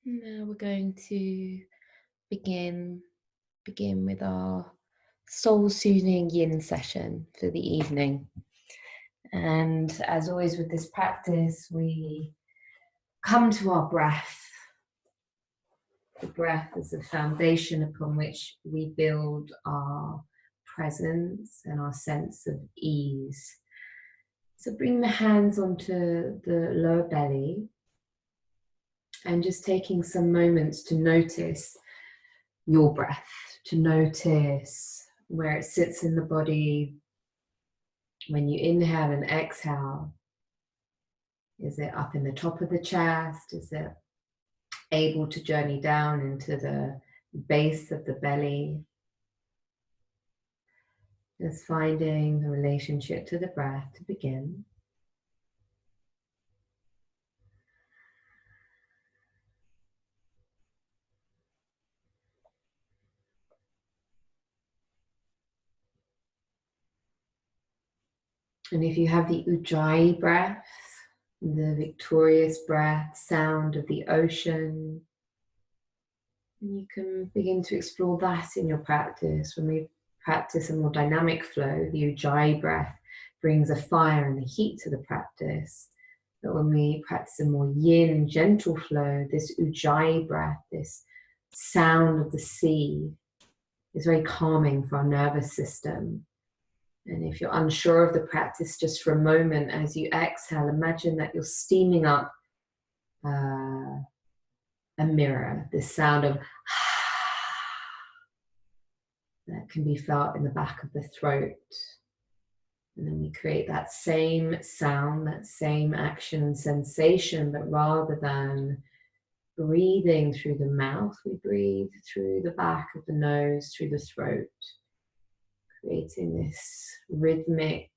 Now we're going to begin with our soul soothing yin session for the evening. And as always with this practice, we come to our breath. The breath is the foundation upon which we build our presence and our sense of ease. So bring the hands onto the lower belly and just taking some moments to notice your breath, to notice where it sits in the body when you inhale and exhale. Is it up in the top of the chest? Is it able to journey down into the base of the belly? Just finding the relationship to the breath to begin. And if you have the Ujjayi breath, the victorious breath, sound of the ocean, you can begin to explore that in your practice. When we practice a more dynamic flow, the Ujjayi breath brings a fire and a heat to the practice. But when we practice a more yin, gentle flow, this Ujjayi breath, this sound of the sea, is very calming for our nervous system. And if you're unsure of the practice, just for a moment, as you exhale, imagine that you're steaming up a mirror, this sound of that can be felt in the back of the throat. And then we create that same sound, that same action and sensation, but rather than breathing through the mouth, we breathe through the back of the nose, through the throat, creating this rhythmic,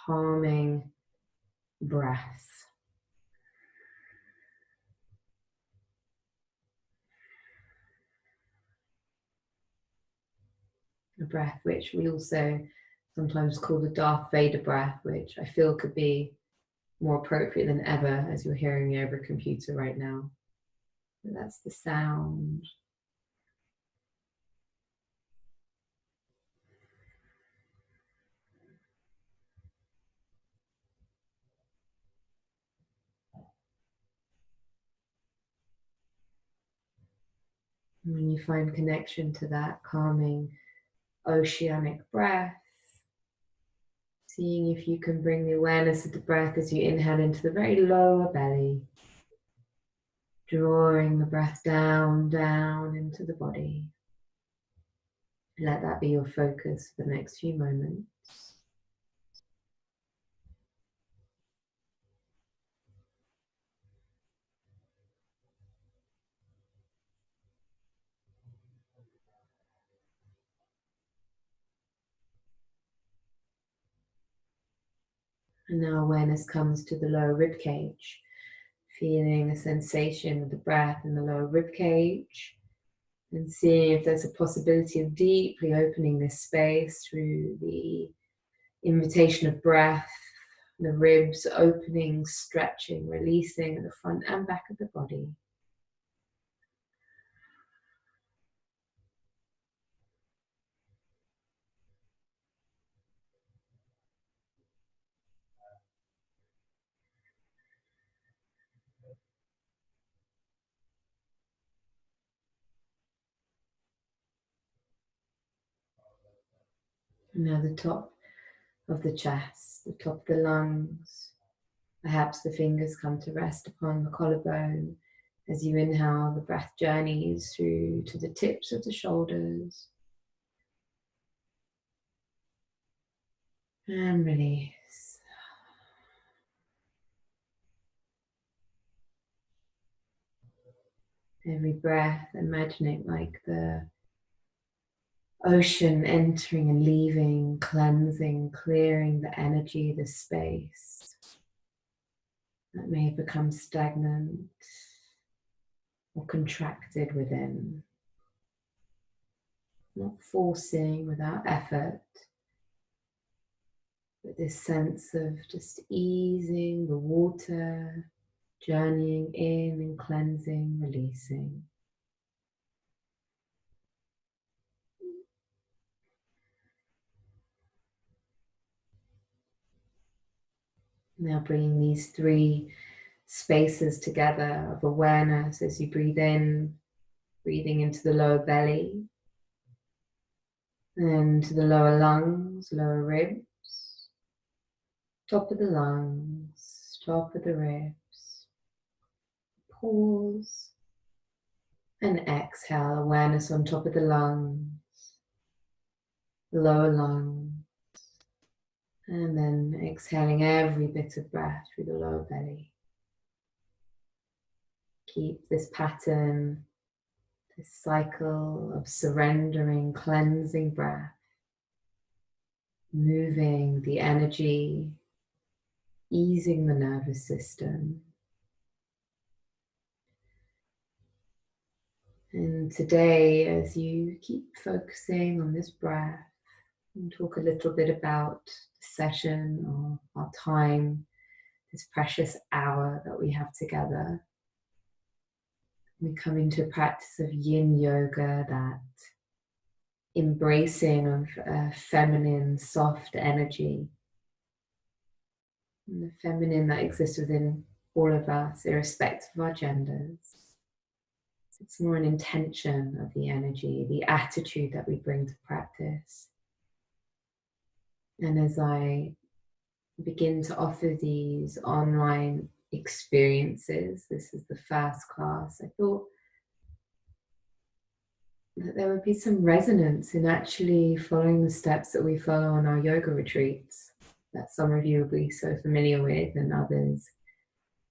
calming breath. A breath which we also sometimes call the Darth Vader breath, which I feel could be more appropriate than ever as you're hearing me over a computer right now. So that's the sound. And when you find connection to that calming oceanic breath, seeing if you can bring the awareness of the breath as you inhale into the very lower belly, drawing the breath down, down into the body. Let that be your focus for the next few moments. And now awareness comes to the lower rib cage, feeling a sensation of the breath in the lower rib cage, and seeing if there's a possibility of deeply opening this space through the invitation of breath, the ribs opening, stretching, releasing at the front and back of the body. And now the top of the chest, the top of the lungs. Perhaps the fingers come to rest upon the collarbone. As you inhale, the breath journeys through to the tips of the shoulders. And release. Every breath, imagining like the ocean entering and leaving, cleansing, clearing the energy, the space that may have become stagnant or contracted within. Not forcing without effort, but this sense of just easing the water journeying in and cleansing, releasing. Now bringing these three spaces together of awareness as you breathe in, breathing into the lower belly, and to the lower lungs, lower ribs, top of the lungs, top of the ribs. Pause and exhale, awareness on top of the lungs, lower lungs, and then exhaling every bit of breath through the lower belly. Keep this pattern, this cycle of surrendering, cleansing breath, moving the energy, easing the nervous system. And today, as you keep focusing on this breath, we'll talk a little bit about the session or our time, this precious hour that we have together. We come into a practice of Yin Yoga, that embracing of feminine, soft energy. And the feminine that exists within all of us, irrespective of our genders. It's more an intention of the energy, the attitude that we bring to practice. And as I begin to offer these online experiences, this is the first class, I thought that there would be some resonance in actually following the steps that we follow on our yoga retreats, that some of you will be so familiar with and others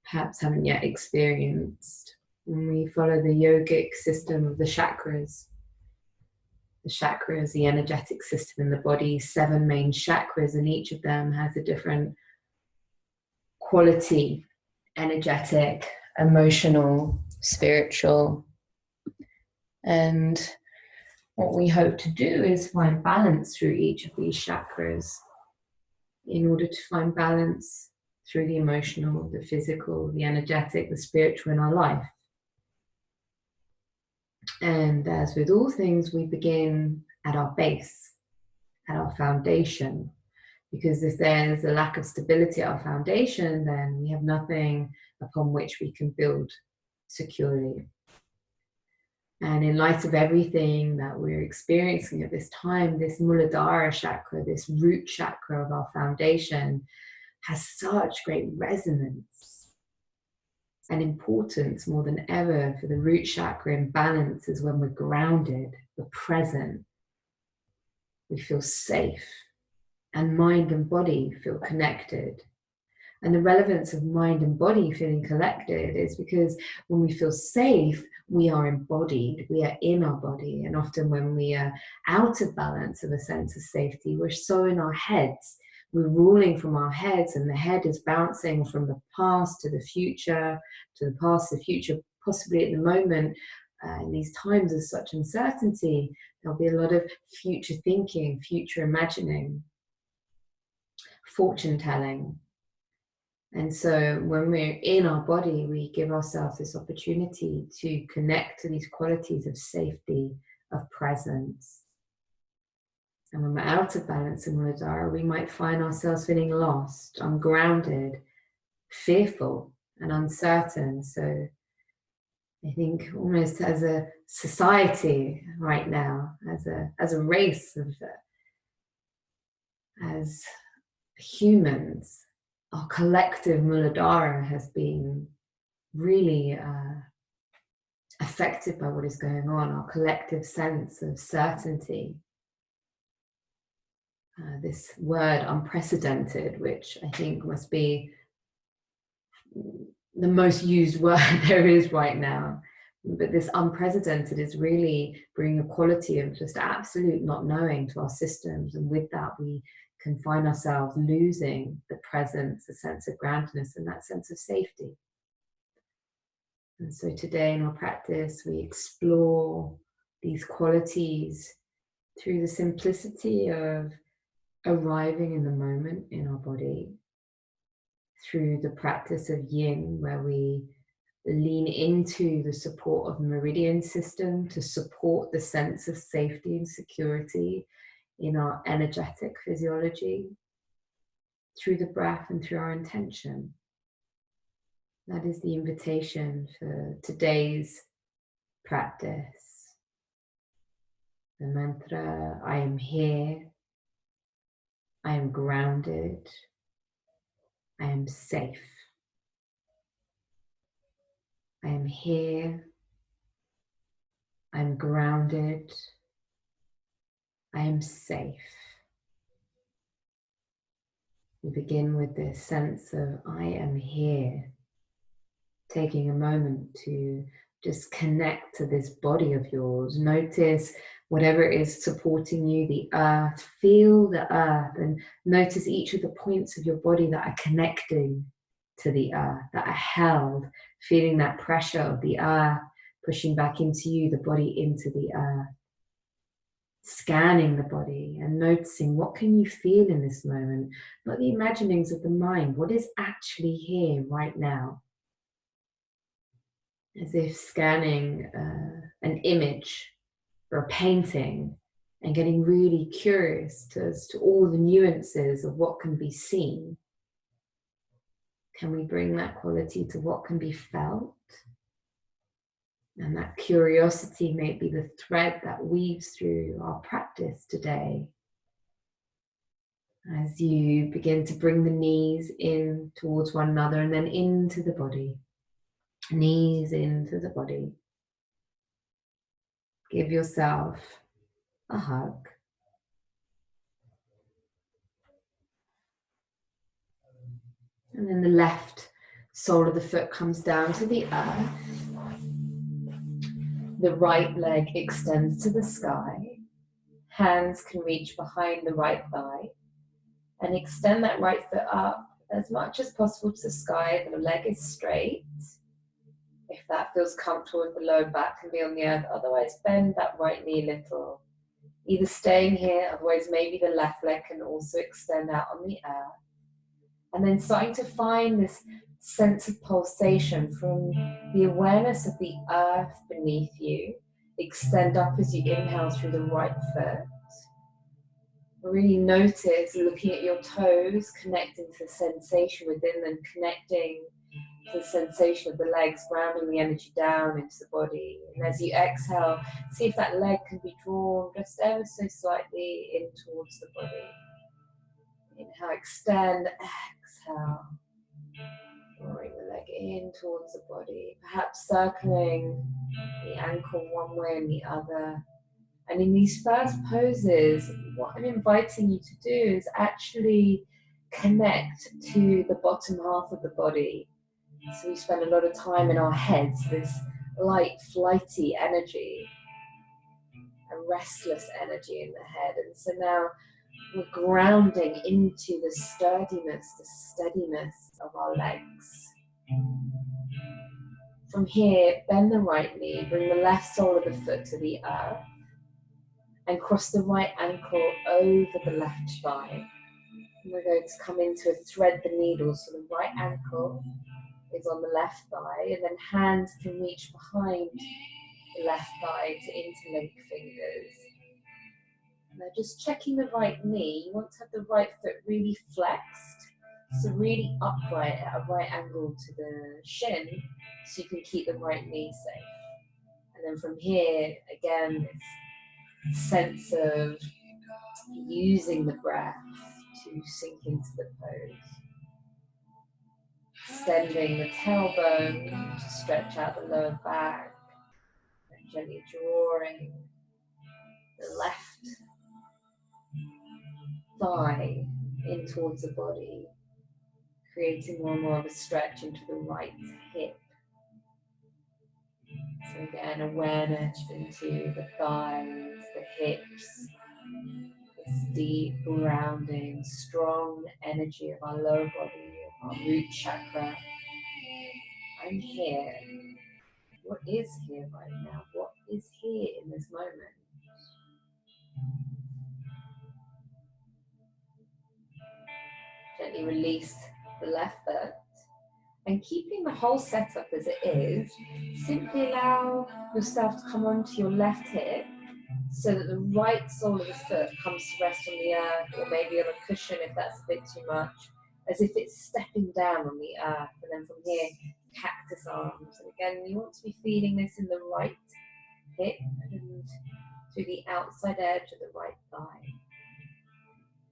perhaps haven't yet experienced. When we follow the yogic system of the chakras, the energetic system in the body, 7 main chakras, and each of them has a different quality, energetic, emotional, spiritual. And what we hope to do is find balance through each of these chakras in order to find balance through the emotional, the physical, the energetic, the spiritual in our life. And as with all things, we begin at our base, at our foundation, because if there's a lack of stability at our foundation, then we have nothing upon which we can build securely. And in light of everything that we're experiencing at this time, this Muladhara chakra, this root chakra of our foundation, has such great resonance and importance more than ever. For the root chakra in balance is when we're grounded, we're present, we feel safe, and mind and body feel connected. And the relevance of mind and body feeling connected is because when we feel safe, we are embodied, we are in our body. And often when we are out of balance of a sense of safety, we're so in our heads. We're ruling from our heads, and the head is bouncing from the past to the future, to the past to the future, possibly at the moment. In these times of such uncertainty, there'll be a lot of future thinking, future imagining, fortune telling. And so when we're in our body, we give ourselves this opportunity to connect to these qualities of safety, of presence. And when we're out of balance in Muladhara, we might find ourselves feeling lost, ungrounded, fearful, and uncertain. So I think almost as a society right now, as a race, as humans, our collective Muladhara has been really affected by what is going on, our collective sense of certainty. This word unprecedented, which I think must be the most used word there is right now. But this unprecedented is really bringing a quality of just absolute not knowing to our systems. And with that, we can find ourselves losing the presence, a sense of groundedness, and that sense of safety. And so today in our practice, we explore these qualities through the simplicity of arriving in the moment in our body, through the practice of yin, where we lean into the support of the meridian system to support the sense of safety and security in our energetic physiology, through the breath and through our intention. That is the invitation for today's practice. The mantra, I am here, I am grounded, I am safe. I am here, I'm grounded, I am safe. We begin with this sense of I am here, taking a moment to just connect to this body of yours. Notice whatever is supporting you, the earth, feel the earth, and notice each of the points of your body that are connecting to the earth, that are held, feeling that pressure of the earth pushing back into you, the body into the earth. Scanning the body and noticing what can you feel in this moment, not the imaginings of the mind, what is actually here right now. As if scanning an image or a painting and getting really curious as to all the nuances of what can be seen. Can we bring that quality to what can be felt? And that curiosity may be the thread that weaves through our practice today. As you begin to bring the knees in towards one another and then into the body. Knees into the body. Give yourself a hug. And then the left sole of the foot comes down to the earth. The right leg extends to the sky. Hands can reach behind the right thigh. And extend that right foot up as much as possible to the sky. The leg is straight. If that feels comfortable with the lower back, can be on the earth. Otherwise, bend that right knee a little. Either staying here, otherwise maybe the left leg can also extend out on the earth. And then starting to find this sense of pulsation from the awareness of the earth beneath you. Extend up as you inhale through the right foot. Really notice looking at your toes, connecting to the sensation within them, connecting to the sensation of the legs, grounding the energy down into the body. And as you exhale, see if that leg can be drawn just ever so slightly in towards the body. Inhale, extend, exhale. Drawing the leg in towards the body, perhaps circling the ankle one way and the other. And in these first poses, what I'm inviting you to do is actually connect to the bottom half of the body. So we spend a lot of time in our heads, this light, flighty energy, a restless energy in the head. And so now we're grounding into the sturdiness, the steadiness of our legs. From here, bend the right knee, bring the left sole of the foot to the earth, and cross the right ankle over the left thigh. And we're going to come into a thread the needle, so the right ankle is on the left thigh, and then hands can reach behind the left thigh to interlink fingers. Now just checking the right knee, you want to have the right foot really flexed, so really upright at a right angle to the shin, so you can keep the right knee safe. And then from here, again, this sense of using the breath to sink into the pose. Extending the tailbone to stretch out the lower back, and gently drawing the left thigh in towards the body, creating more of a stretch into the right hip. So again, awareness into the thighs, the hips, this deep grounding, strong energy of our lower body, of our root chakra. I'm here. What is here right now? What is here in this moment? Gently release the left foot, and keeping the whole setup as it is, simply allow yourself to come onto your left hip so that the right sole of the foot comes to rest on the earth, or maybe on a cushion if that's a bit too much, as if it's stepping down on the earth. And then from here, cactus arms. And again, you want to be feeling this in the right hip and through the outside edge of the right thigh.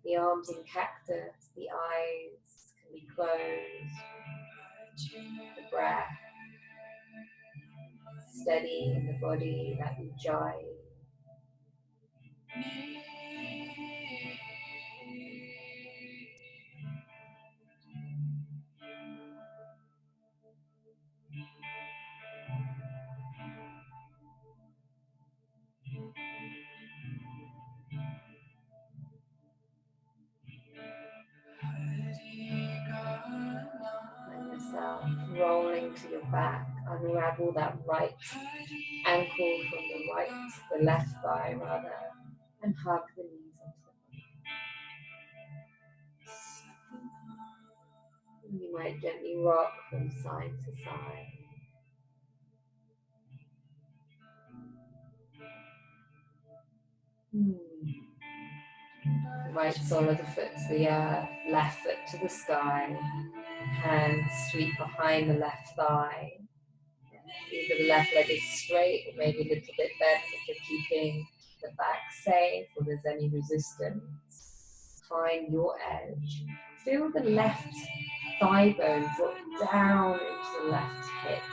The arms in cactus, the eyes can be closed, the breath steady in the body, that ujjayi. Let yourself rolling to your back, unravel that right ankle from the left thigh rather, and hug the knees onto the body. You might gently rock from side to side. Right sole of the foot to the earth, left foot to the sky, hands sweep behind the left thigh. Either the left leg is straight or maybe a little bit bent if you're keeping the back safe or there's any resistance. Find your edge. Feel the left thigh bone drop down into the left hip.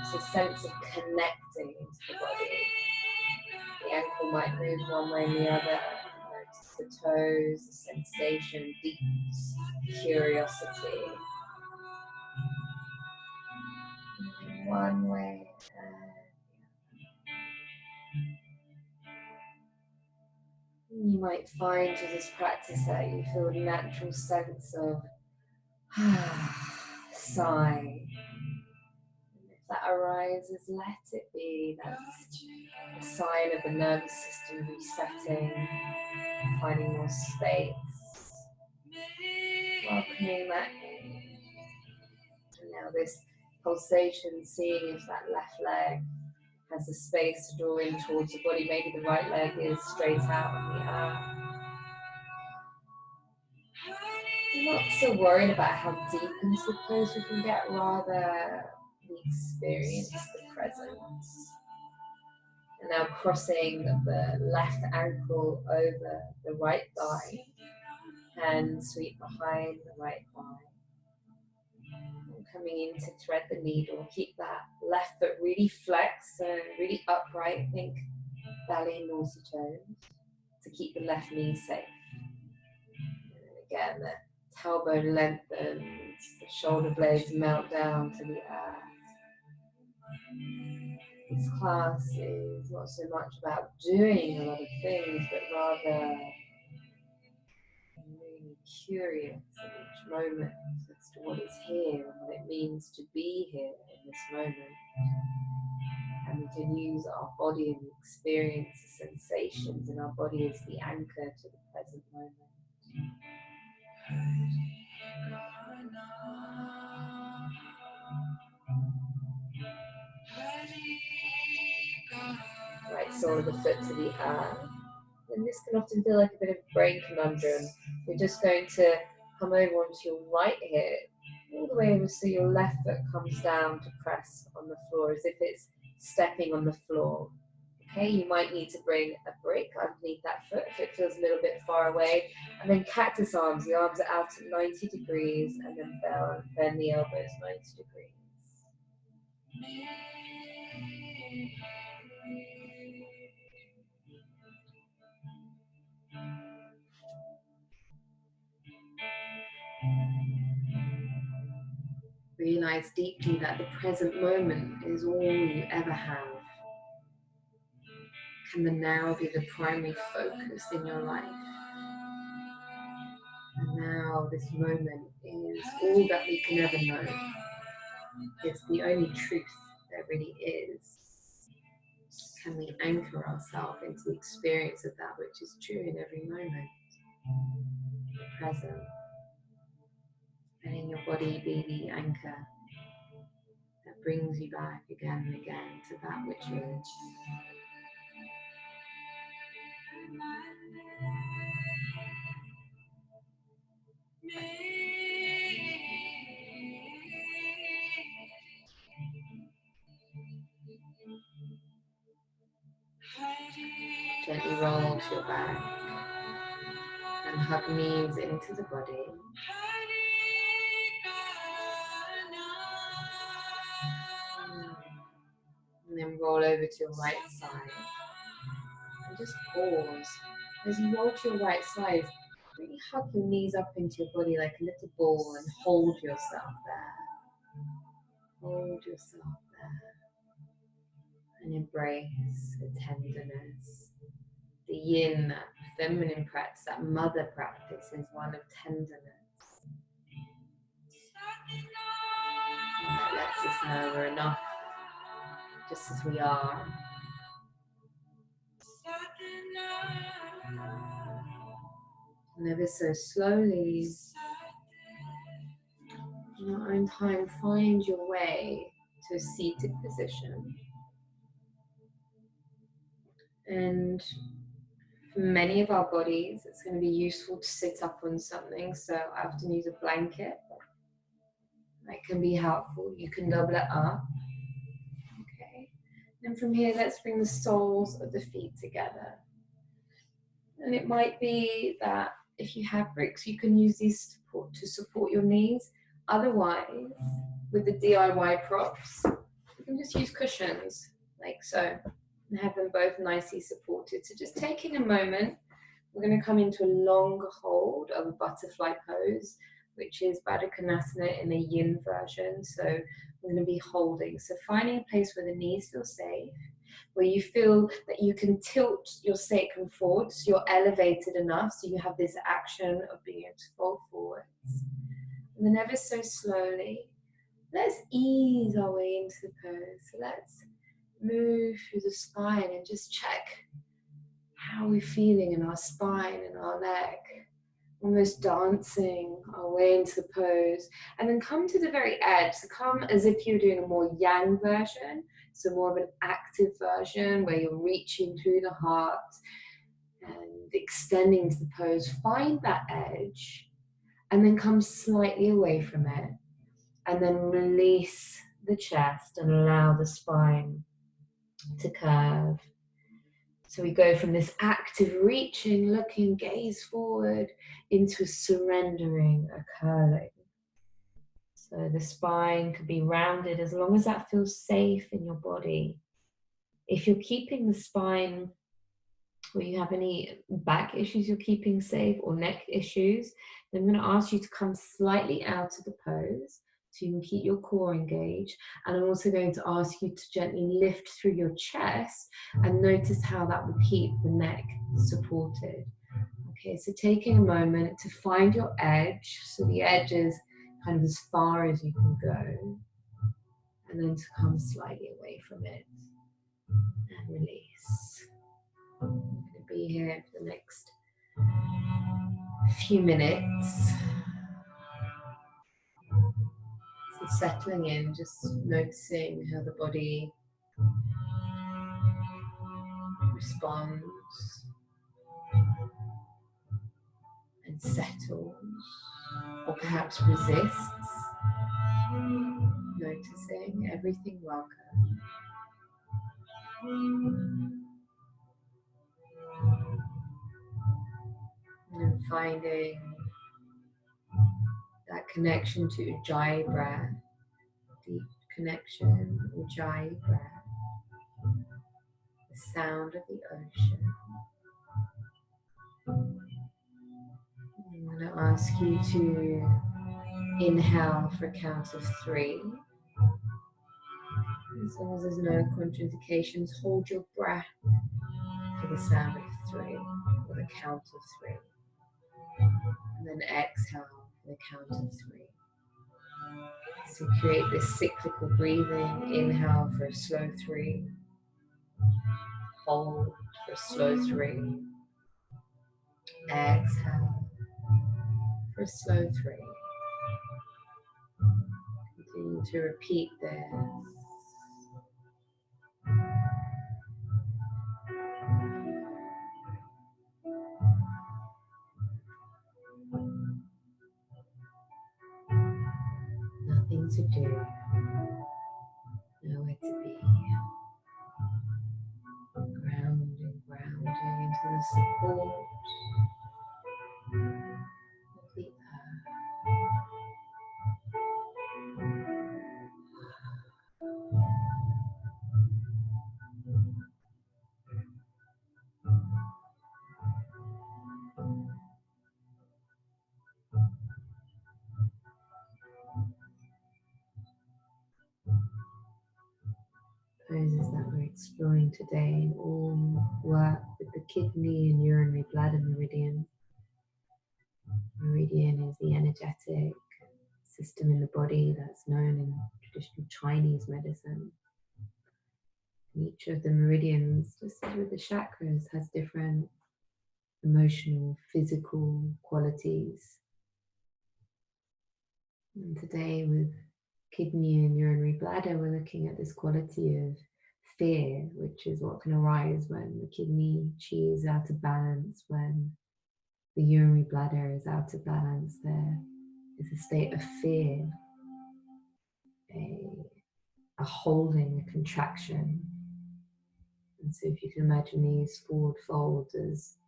It's a sense of connecting into the body. The ankle might move one way or the other. Notice the toes, the sensation, deep curiosity. One way and you might find with this practice that you feel a natural sense of sigh. And if that arises, let it be. That's a sign of the nervous system resetting, finding more space, welcoming that in. And now this pulsation, seeing if that left leg has the space to draw in towards the body. Maybe the right leg is straight out on the earth. I'm not so worried about how deep into the pose we can get, rather we experience the presence. And now crossing the left ankle over the right thigh, hands sweep behind the right thigh. And coming in to thread the needle, keep that left foot really flexed, so really upright. Think belly, naughty toes, to keep the left knee safe. And again, the tailbone lengthens, the shoulder blades melt down to the earth. This class is not so much about doing a lot of things, but rather really curious at each moment as to what is here and what it means to be here in this moment. And we can use our body and experience the sensations in our body as the anchor to the present moment. Right sole of the foot to the earth. And this can often feel like a bit of a brain conundrum. You're just going to come over onto your right hip, all the way over so your left foot comes down to press on the floor as if it's stepping on the floor. Okay, you might need to bring a brick underneath that foot if it feels a little bit far away. And then cactus arms, the arms are out at 90 degrees, and then bend the elbows 90 degrees. Realize deeply that the present moment is all you ever have. Can the now be the primary focus in your life? And now this moment is all that we can ever know. It's the only truth there really is. Can we anchor ourselves into the experience of that which is true in every moment? The present. And letting your body be the anchor that brings you back again and again to that which is. Gently roll to your back and hug knees into the body. And then roll over to your right side. And just pause. As you roll to your right side, really hug your knees up into your body like a little ball and hold yourself there. Hold yourself there. And embrace the tenderness. The yin, that feminine practice, that mother practice is one of tenderness. And that lets us know we're enough just as we are. And ever so slowly, in your own time, find your way to a seated position. And for many of our bodies, it's going to be useful to sit up on something. So I often use a blanket. That can be helpful. You can double it up. Okay. And from here, let's bring the soles of the feet together. And it might be that if you have bricks, you can use these to support your knees. Otherwise, with the DIY props, you can just use cushions, like so, and have them both nicely supported. So just taking a moment, we're going to come into a longer hold of a butterfly pose, which is Baddha Konasana in a yin version. So we're going to be holding. So finding a place where the knees feel safe, where you feel that you can tilt your sacrum forward, so you're elevated enough, so you have this action of being able to fold forwards. And then ever so slowly, let's ease our way into the pose. So let's move through the spine and just check how we're feeling in our spine and our neck. Almost dancing our way into the pose. And then come to the very edge. So come as if you're doing a more yang version. So more of an active version where you're reaching through the heart and extending to the pose. Find that edge and then come slightly away from it. And then release the chest and allow the spine to curve. So we go from this active reaching, looking, gaze forward, into surrendering, a curling. So the spine could be rounded as long as that feels safe in your body. If you're keeping the spine, or you have any back issues you're keeping safe or neck issues, then I'm going to ask you to come slightly out of the pose so you can keep your core engaged. And I'm also going to ask you to gently lift through your chest and notice how that will keep the neck supported. Okay, so taking a moment to find your edge. So the edge is kind of as far as you can go. And then to come slightly away from it and release. I'm going to be here for the next few minutes. So settling in, just noticing how the body responds and settles, or perhaps resists. Noticing everything welcome. And then finding that connection to Ujjayi breath, deep connection, Ujjayi breath, the sound of the ocean. I'm going to ask you to inhale for a count of 3. As long as there's no contraindications, hold your breath for the sound of 3, or the count of 3. And then exhale for the count of 3. So create this cyclical breathing. Inhale for a slow 3. Hold for a slow 3. Exhale for a slow 3. Continue to repeat this. Nothing to do, nowhere to be. Grounding, grounding into the support of the earth. Poses that we're exploring today all work with the kidney and urinary bladder meridian. Meridian is the energetic system in the body that's known in traditional Chinese medicine. And each of the meridians, just as with the chakras, has different emotional, physical qualities. And today with kidney and urinary bladder, we're looking at this quality of fear, which is what can arise when the kidney chi is out of balance, when the urinary bladder is out of balance. There is a state of fear, a holding, a contraction. And so if you can imagine these forward folds as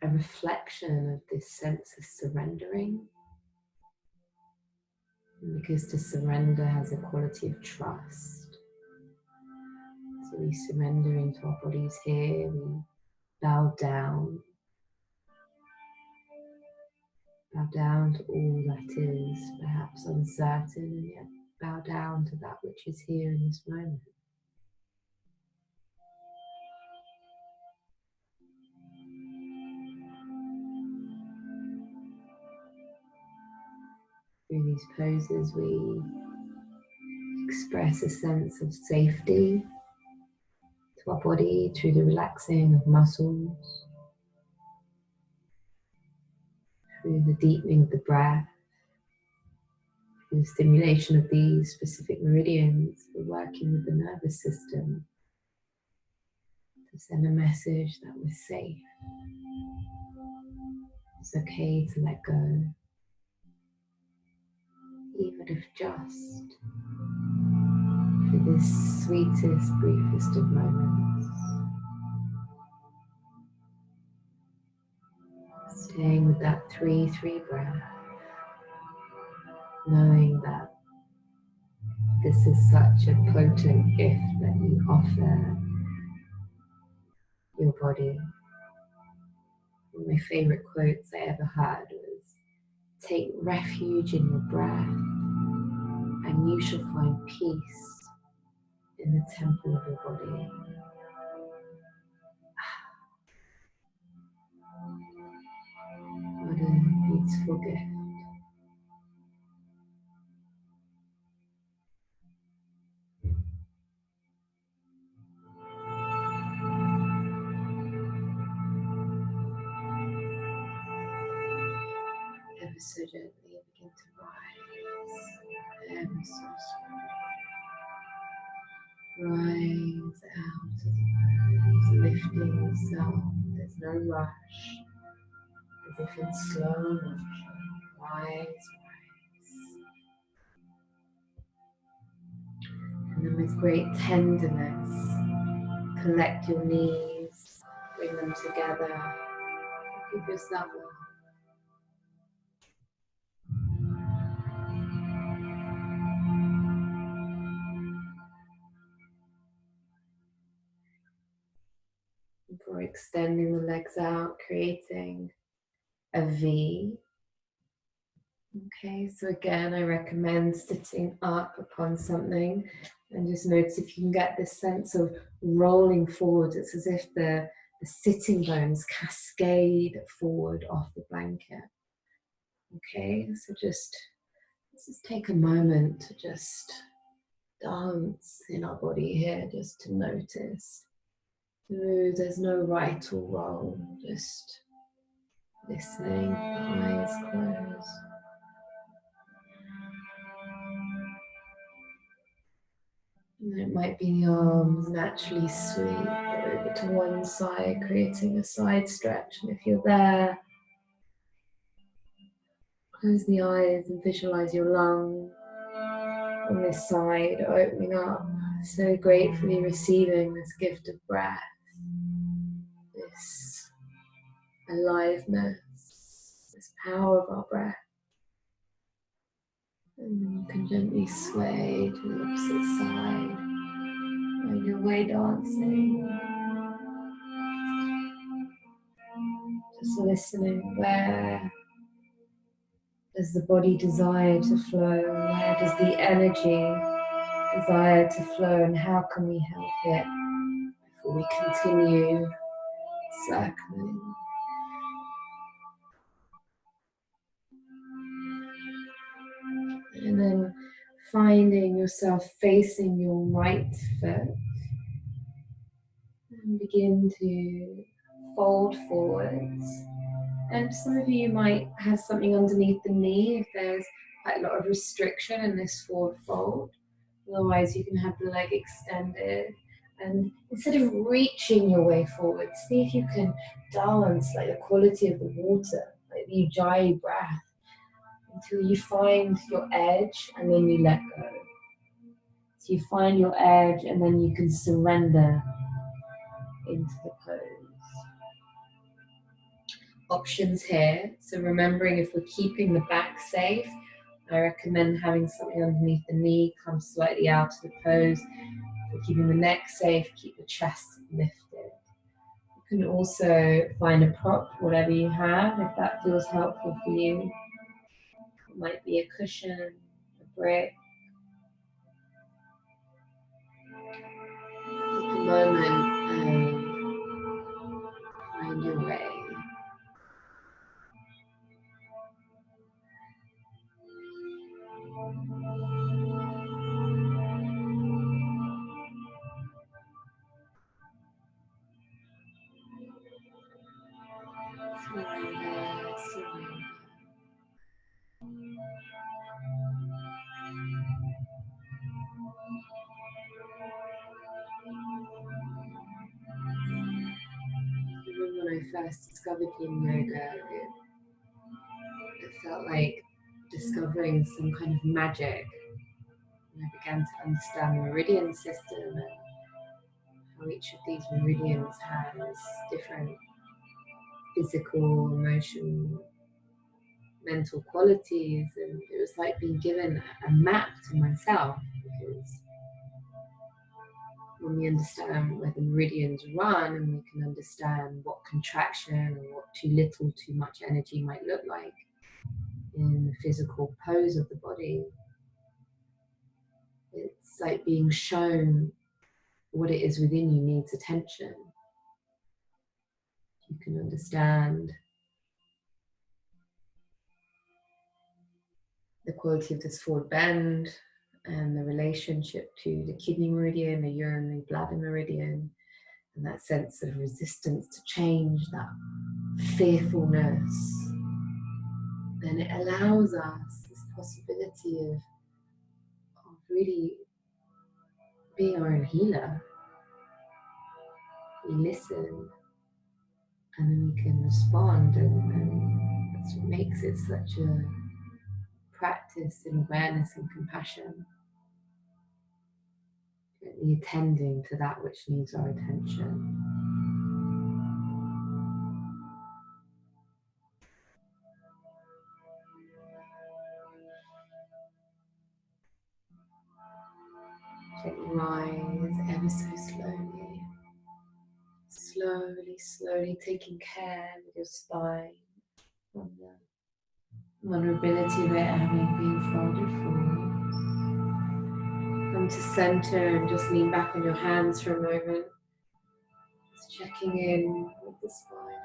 a reflection of this sense of surrendering. Because to surrender has a quality of trust. So we surrender into our bodies here, we bow down to all that is perhaps uncertain, and yet bow down to that which is here in this moment. Through these poses we express a sense of safety to our body through the relaxing of muscles, through the deepening of the breath, through the stimulation of these specific meridians. We're working with the nervous system to send a message that we're safe. It's okay to let go, even if just for this sweetest, briefest of moments. Staying with that 3-3 breath, knowing that this is such a potent gift that you offer your body. One of my favorite quotes I ever heard was, "Take refuge in your breath, and you shall find peace in the temple of your body." What a beautiful gift. Ever so gently begin to rise, ever so slowly. Rise out of the pose, lifting yourself. There's no rush, as if in slow motion. Rise, rise. And then with great tenderness, collect your knees, bring them together, give yourself a hug. Before extending the legs out, creating a V. Okay, so again, I recommend sitting up upon something and just notice if you can get this sense of rolling forward. It's as if the sitting bones cascade forward off the blanket. Okay, so let's just take a moment to just dance in our body here, just to notice. There's no right or wrong, just listening, eyes closed. And it might be the arms naturally sweep over to one side, creating a side stretch. And if you're there, close the eyes and visualize your lungs on this side, opening up, so gratefully receiving this gift of breath, this aliveness, this power of our breath. And then you can gently sway to the opposite side on your way dancing. Just listening, where does the body desire to flow? Where does the energy desire to flow? And how can we help it before we continue circling? And then finding yourself facing your right foot. And begin to fold forwards. And some of you might have something underneath the knee if there's quite a lot of restriction in this forward fold. Otherwise, you can have the leg extended. And instead of reaching your way forward, see if you can dance like the quality of the water, like the ujjayi breath, until you find your edge and then you let go. So you find your edge and then you can surrender into the pose. Options here. So remembering if we're keeping the back safe, I recommend having something underneath the knee, come slightly out of the pose. If we're keeping the neck safe, keep the chest lifted. You can also find a prop, whatever you have, if that feels helpful for you. It might be a cushion, a brick. Take a moment and find your way. Surrender, surrender. Even when I first discovered Yin Yoga, it felt like discovering some kind of magic. And I began to understand the meridian system and how each of these meridians has different physical, emotional, mental qualities. And it was like being given a map to myself, because when we understand where the meridians run and we can understand what contraction or what too little, too much energy might look like in the physical pose of the body, it's like being shown what it is within you needs attention. You can understand the quality of this forward bend and the relationship to the kidney meridian, the urinary bladder meridian, and that sense of resistance to change, that fearfulness. Then it allows us this possibility of really being our own healer. We listen and then we can respond, and that's what makes it such a practice in awareness and compassion. Gently attending to that which needs our attention. Gently rise ever so slowly. Slowly, slowly taking care with your spine from the vulnerability of it having been folded forward. Come to center and just lean back on your hands for a moment. Just checking in with the spine.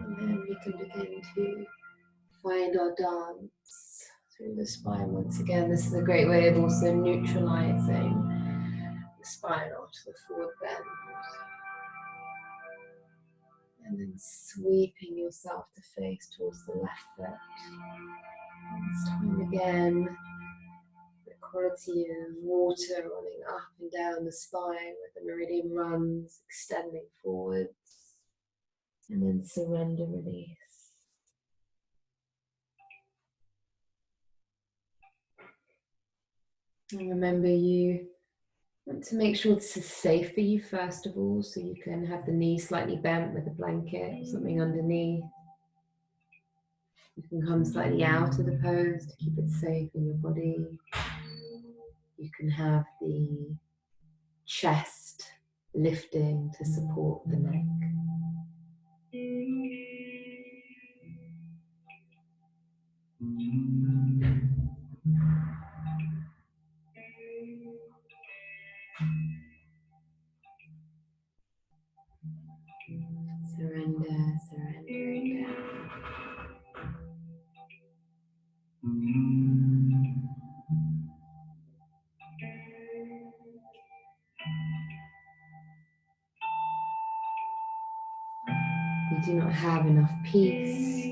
And then we can begin to find our dance through the spine once again. This is a great way of also neutralizing the spine after the forward bend. And then sweeping yourself to face towards the left foot. This time again, the quality of water running up and down the spine where the meridian runs, extending forwards. And then surrender, release. And remember, you want to make sure this is safe for you first of all, so you can have the knee slightly bent with a blanket or something underneath. You can come slightly out of the pose to keep it safe in your body. You can have the chest lifting to support the neck. Surrender, surrendering down. You do not have enough peace.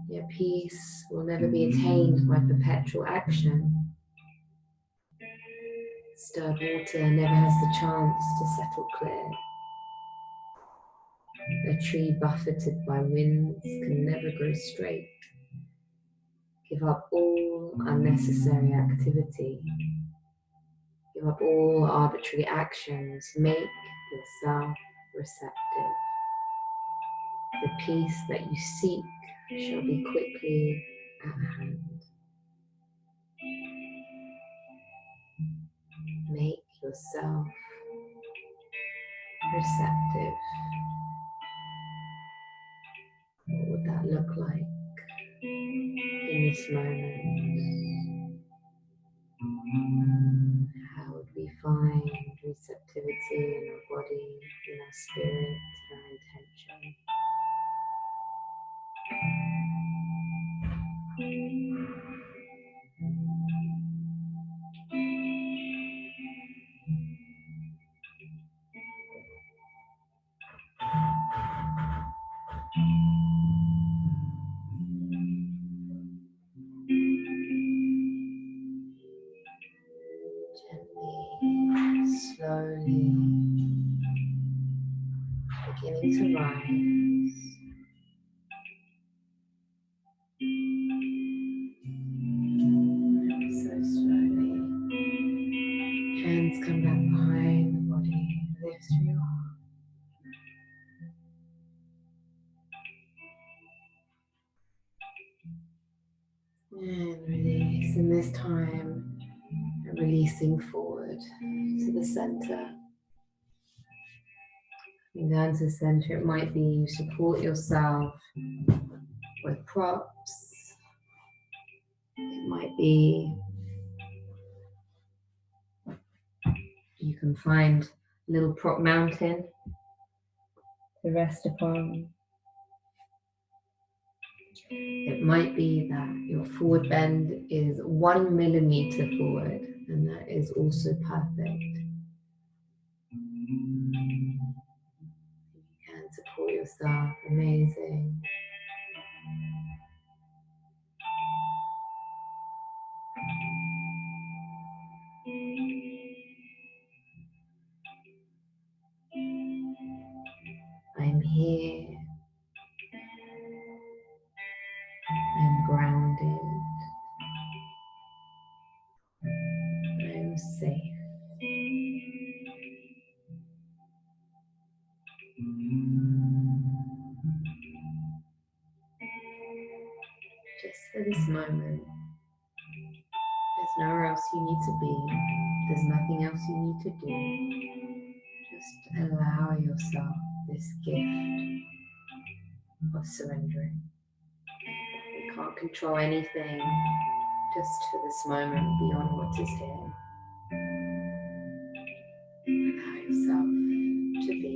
Your peace will never be attained by perpetual action. Stirred water never has the chance to settle clear. A tree buffeted by winds can never grow straight. Give up all unnecessary activity. Give up all arbitrary actions. Make yourself receptive. The peace that you seek shall be quickly at hand. Make yourself receptive. What would that look like in this moment? How would we find receptivity in our body, in our spirit, in our intention? Gently, slowly, beginning to rise. And so slowly, hands come back behind the body, lift through your heart. And release, and this time releasing forward to the center. And down to the center, it might be you support yourself with props. It might be you can find a little prop mountain to rest upon. It might be that your forward bend is 1 millimeter forward, and that is also perfect. You can support yourself, amazing. I'm here. I'm grounded. I'm safe. Just for this moment, there's nowhere else you need to be. There's nothing else you need to do. Just allow yourself this gift of surrendering. You can't control anything, just for this moment beyond what is here. Allow yourself to be.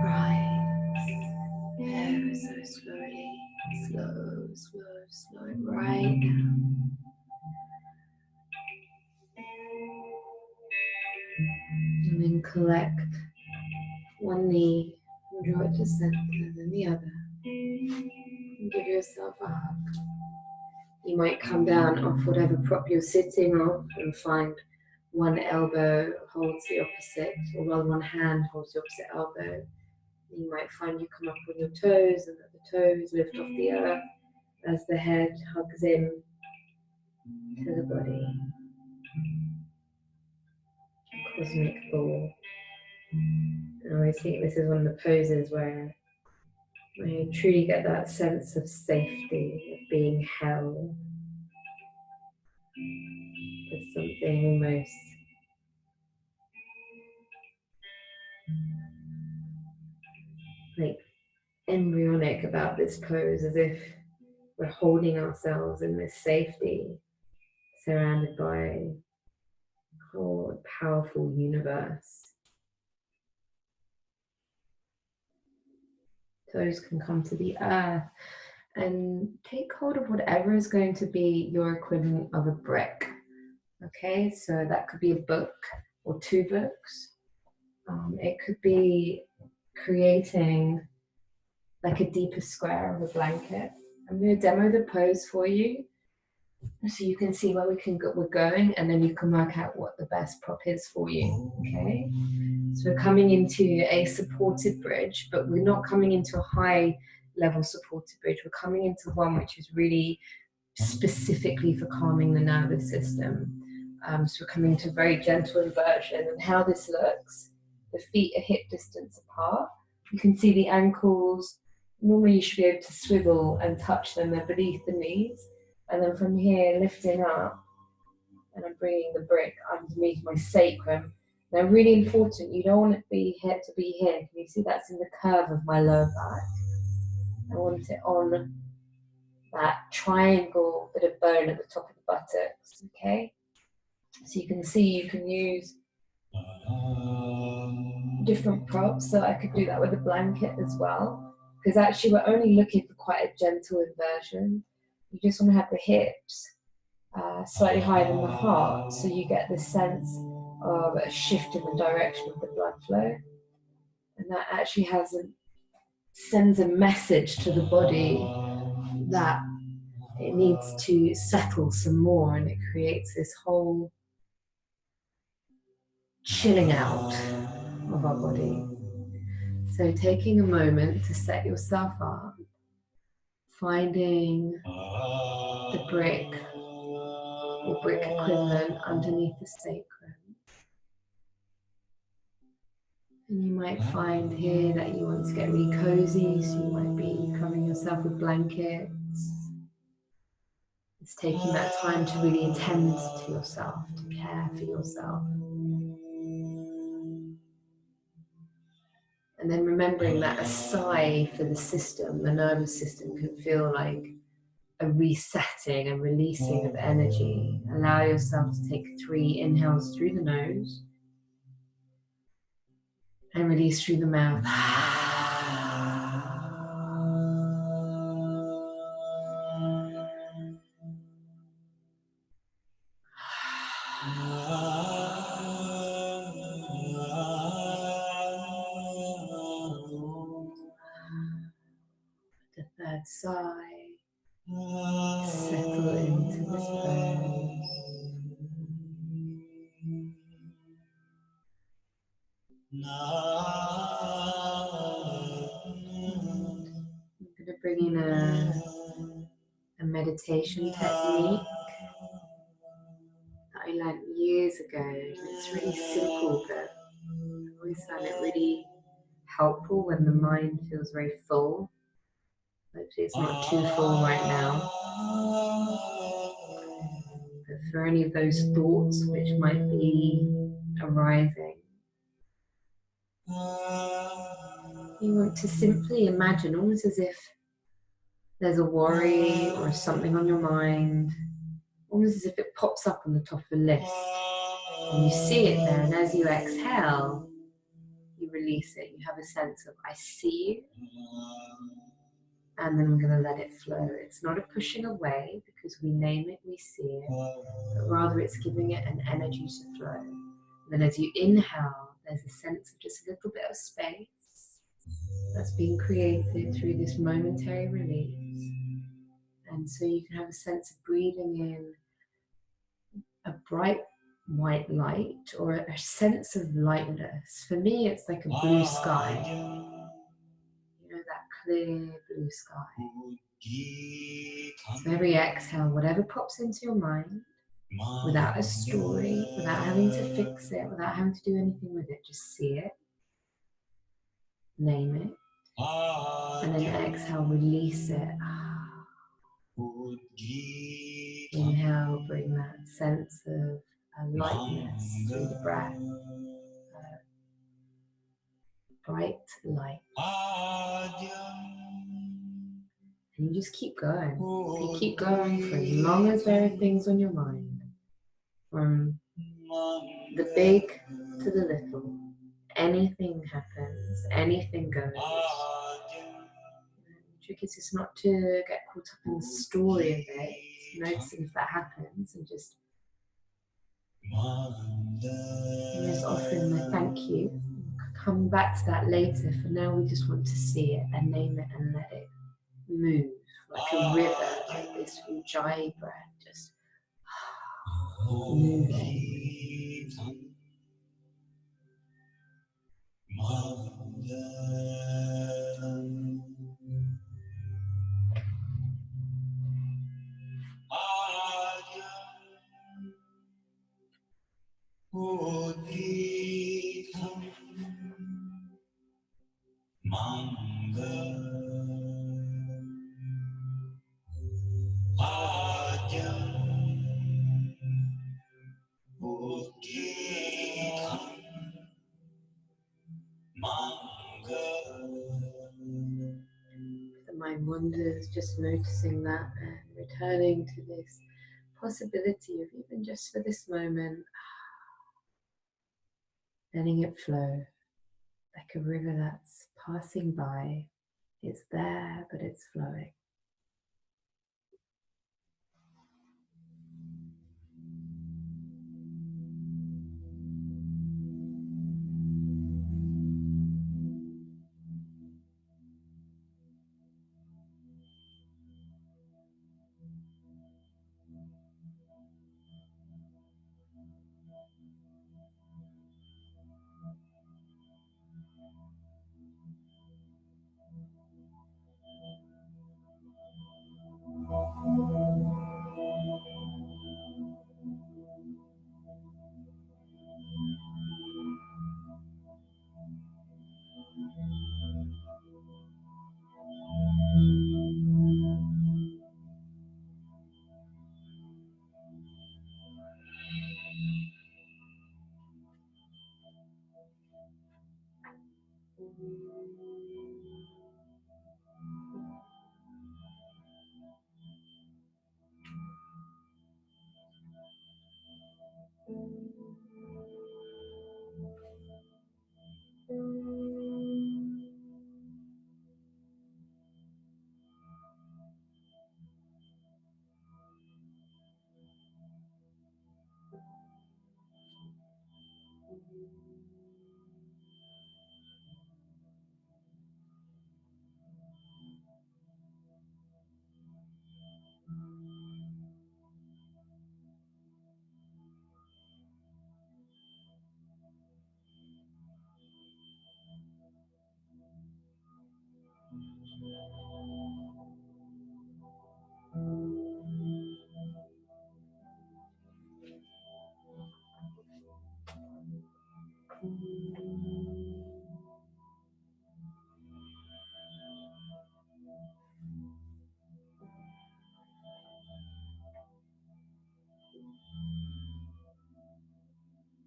Rise ever so slowly, slow, right down. And then collect one knee and draw it to center, then the other. And give yourself a hug. You might come down off whatever prop you're sitting off and find one elbow holds the opposite, or rather one hand holds the opposite elbow. You might find you come up on your toes and that the toes lift off the earth as the head hugs in to the body. Cosmic ball. And I always think this is one of the poses where you truly get that sense of safety, of being held. There's something almost like embryonic about this pose, as if we're holding ourselves in this safety, surrounded by a whole powerful universe. Toes can come to the earth and take hold of whatever is going to be your equivalent of a brick. Okay, so that could be a book or two books. It could be creating like a deeper square of a blanket. I'm going to demo the pose for you so you can see where we're going, and then you can work out what the best prop is for you. Okay, so we're coming into a supported bridge, but we're not coming into a high level supported bridge. We're coming into one which is really specifically for calming the nervous system. So we're coming to a very gentle inversion, and how this looks, the feet are hip distance apart. You can see the ankles. Normally you should be able to swivel and touch them, they're beneath the knees. And then from here, lifting up, and I'm bringing the brick underneath my sacrum. Now, really important, you don't want it to be here. Can you see that's in the curve of my lower back? I want it on that triangle bit of bone at the top of the buttocks, okay? So you can see you can use different props, so I could do that with a blanket as well, because actually we're only looking for quite a gentle inversion. You just want to have the hips slightly higher than the heart, so you get this sense of a shift in the direction of the blood flow, and that actually sends a message to the body that it needs to settle some more, and it creates this whole chilling out of our body. So taking a moment to set yourself up, finding the brick or brick equivalent underneath the sacrum. And you might find here that you want to get really cozy, so you might be covering yourself with blankets. It's taking that time to really attend to yourself, to care for yourself. And then remembering that a sigh for the system, the nervous system, can feel like a resetting and releasing of energy. Allow yourself to take 3 inhales through the nose and release through the mouth. this pose. I'm going to bring in a meditation technique that I learned years ago. It's really simple, but I always found it really helpful when the mind feels very full. Hopefully it's not too full right now. But for any of those thoughts which might be arising, you want to simply imagine, almost as if there's a worry or something on your mind, almost as if it pops up on the top of a list. And you see it there, and as you exhale, you release it. You have a sense of, I see you, and then I'm going to let it flow. It's not a pushing away, because we name it, we see it, but rather it's giving it an energy to flow. And then as you inhale, there's a sense of just a little bit of space that's being created through this momentary release. And so you can have a sense of breathing in a bright white light, or a sense of lightness. For me, it's like a blue sky. You know, that clear blue sky. So every exhale, whatever pops into your mind, without a story, without having to fix it, without having to do anything with it, just see it, name it, and then exhale, release it. Inhale, bring that sense of lightness through the breath, bright light. And you just keep going. You keep going for as long as there are things on your mind, from the big to the little. Anything happens, anything goes. The trick is just not to get caught up in the story of it, noticing if that happens, and just offering my thank you. Come back to that later. For now, we just want to see it and name it and let it move like a river, like this ujjayi breath, just moving. The mind wanders, just noticing that and returning to this possibility of, even just for this moment, letting it flow like a river that's passing by. It's there, but it's flowing.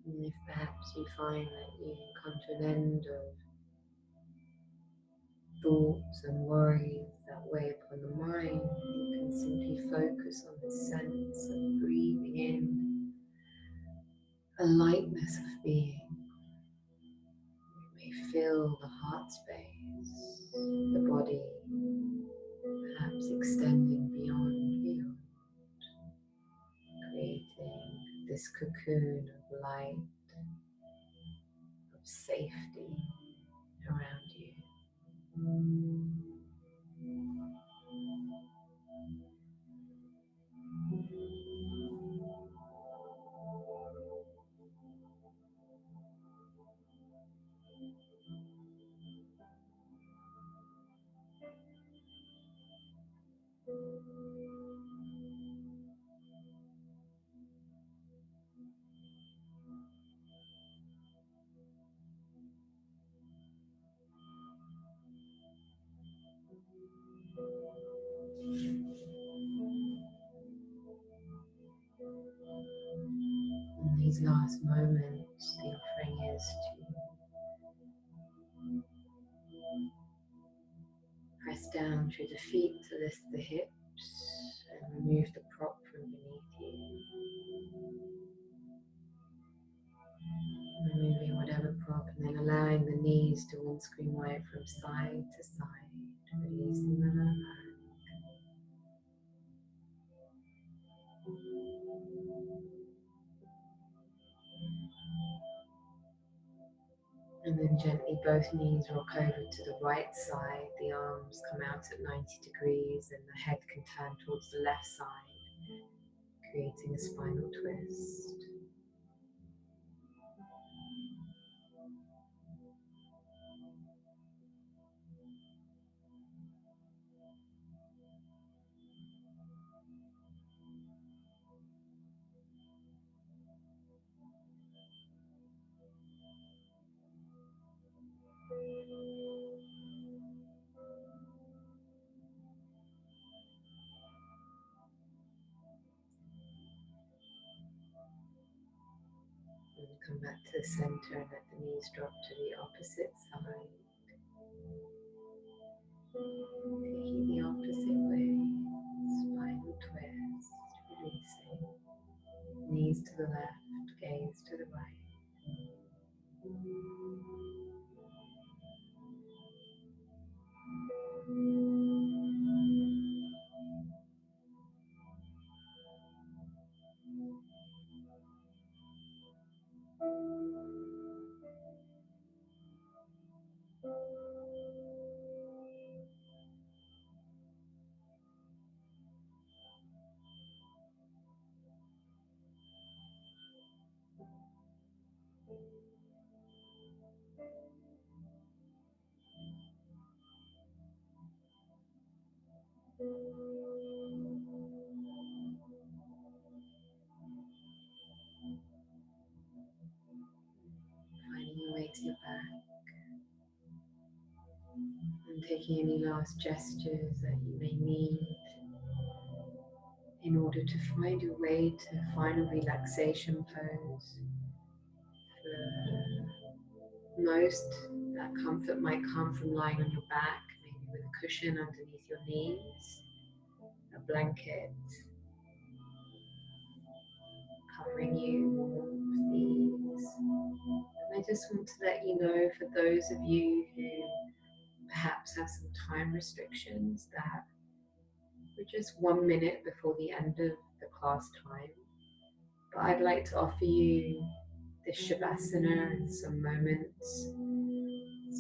And if perhaps you find that you come to an end of thoughts and worries that weigh upon the mind, you can simply focus on the sense of breathing in a lightness of being. You may feel the heart space, the body, perhaps extending beyond, creating this cocoon of light, of safety around you. In these last moments, the offering is to press down through the feet to lift the hips and remove the prop from beneath you. Removing whatever prop and then allowing the knees to windscreen wipe from side to side, releasing them at back. And then gently both knees rock over to the right side, the arms come out at 90 degrees and the head can turn towards the left side, creating a spinal twist. And come back to the center and let the knees drop to the opposite side. Taking the opposite way, spinal twist, releasing. Knees to the left, gaze to the right. Finding your way to your back and taking any last gestures that you may need in order to find your way to final relaxation pose. For most, that comfort might come from lying on your back, maybe with a cushion underneath your knees, a blanket covering you, warmth, ease. And I just want to let you know, for those of you who perhaps have some time restrictions, that we're just 1 minute before the end of the class time. But I'd like to offer you this Shavasana in some moments.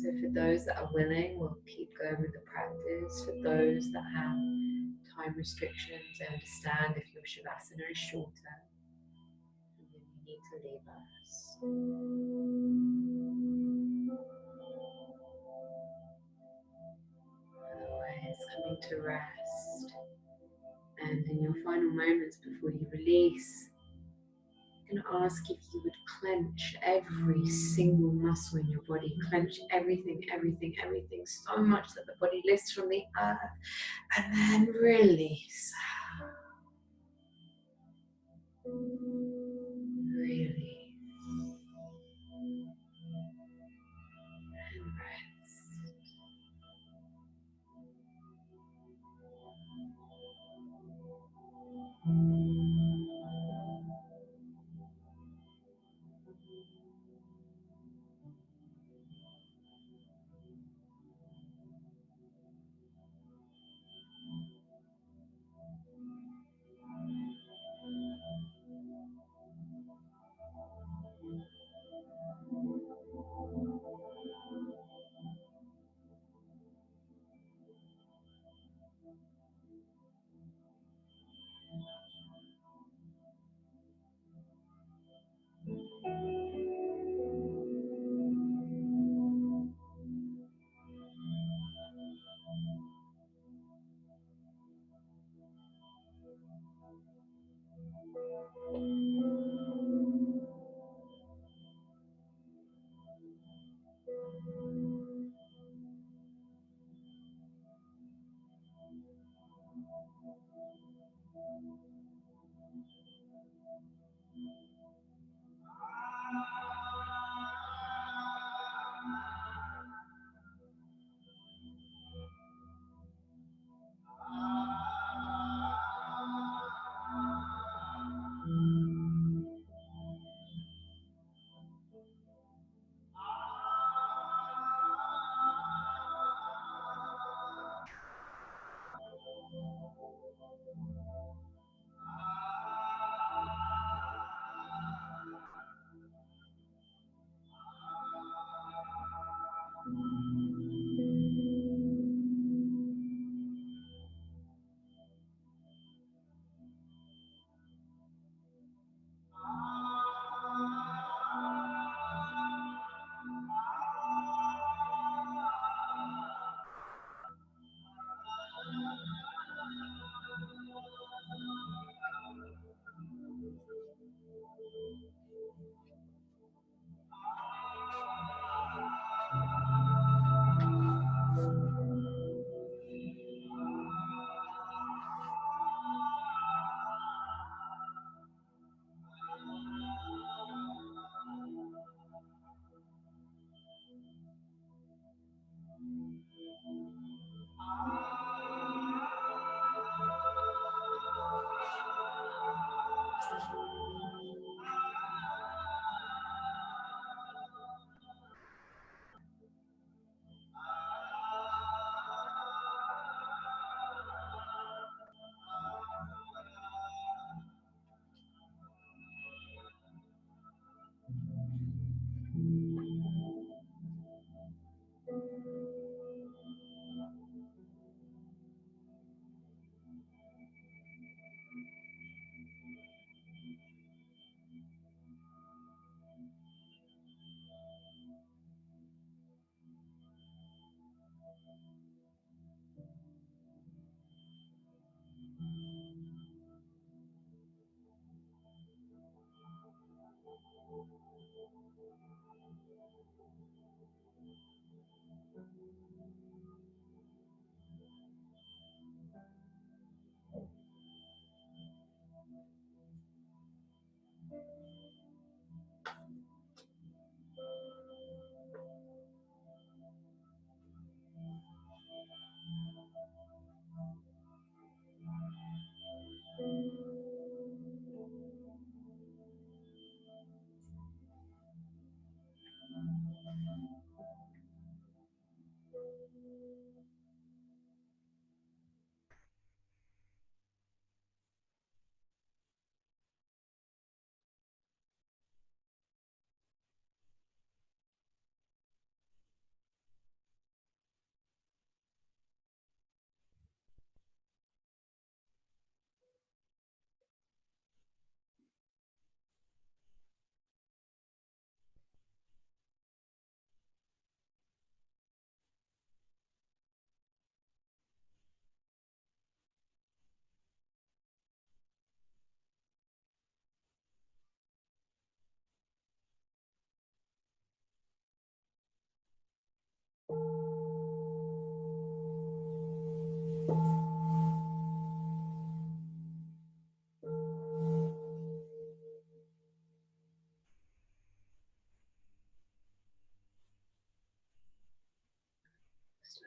So for those that are willing, we'll keep going with the practice. For those that have time restrictions, I understand if your Shavasana is shorter, and then you need to leave us. Otherwise, coming to rest. And in your final moments before you release, I'm going to ask if you would clench every single muscle in your body. Clench everything, everything, everything so much that the body lifts from the earth. And then release. Release and rest.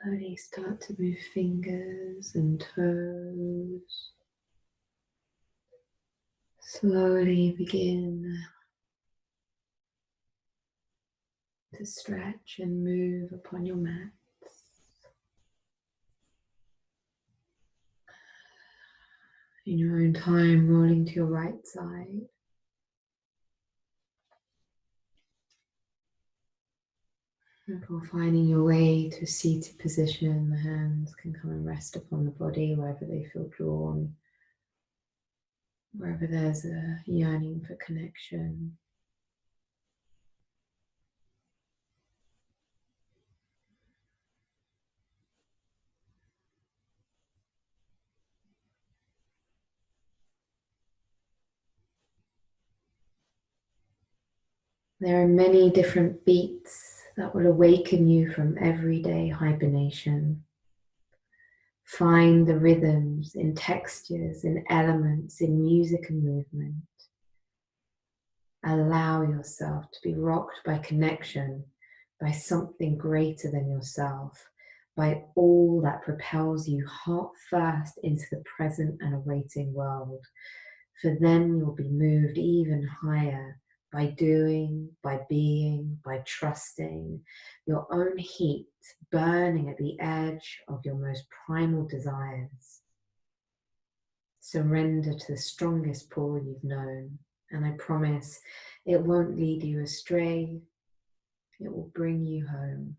Slowly start to move fingers and toes. Slowly begin to stretch and move upon your mats. In your own time, rolling to your right side. Before finding your way to a seated position, the hands can come and rest upon the body wherever they feel drawn, wherever there's a yearning for connection. There are many different beats that will awaken you from everyday hibernation. Find the rhythms in textures, in elements, in music and movement. Allow yourself to be rocked by connection, by something greater than yourself, by all that propels you heart first into the present and awaiting world. For then you'll be moved even higher by doing, by being, by trusting, your own heat burning at the edge of your most primal desires. Surrender to the strongest pull you've known, and I promise it won't lead you astray, it will bring you home.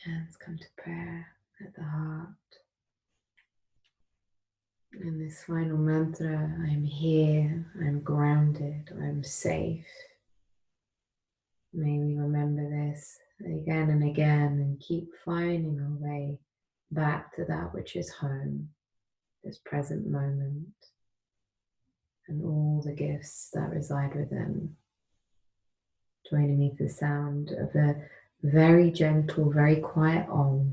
Hands come to prayer at the heart. And this final mantra, I'm here, I'm grounded, I'm safe. May we remember this again and again and keep finding our way back to that which is home, this present moment, and all the gifts that reside within. Joining me to the sound of a very gentle, very quiet Om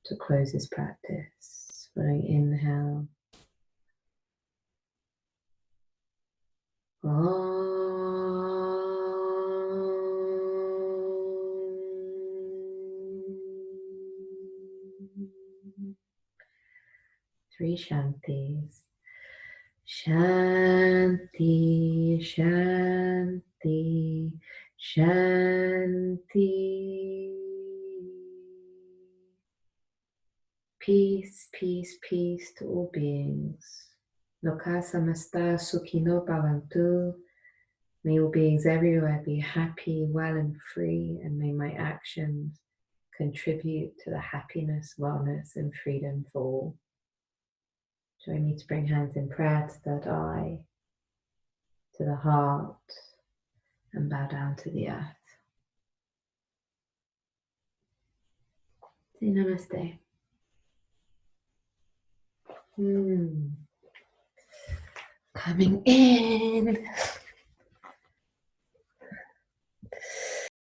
to close this practice. Following inhale. Three Shantis. Shanti, Shanti, Shanti. Peace, peace, peace to all beings. Loka samasta sukhino bhavantu. May all beings everywhere be happy, well and free, and may my actions contribute to the happiness, wellness and freedom for all. Join me to bring hands in prayer to third eye, to the heart, and bow down to the earth. Say namaste. Coming in.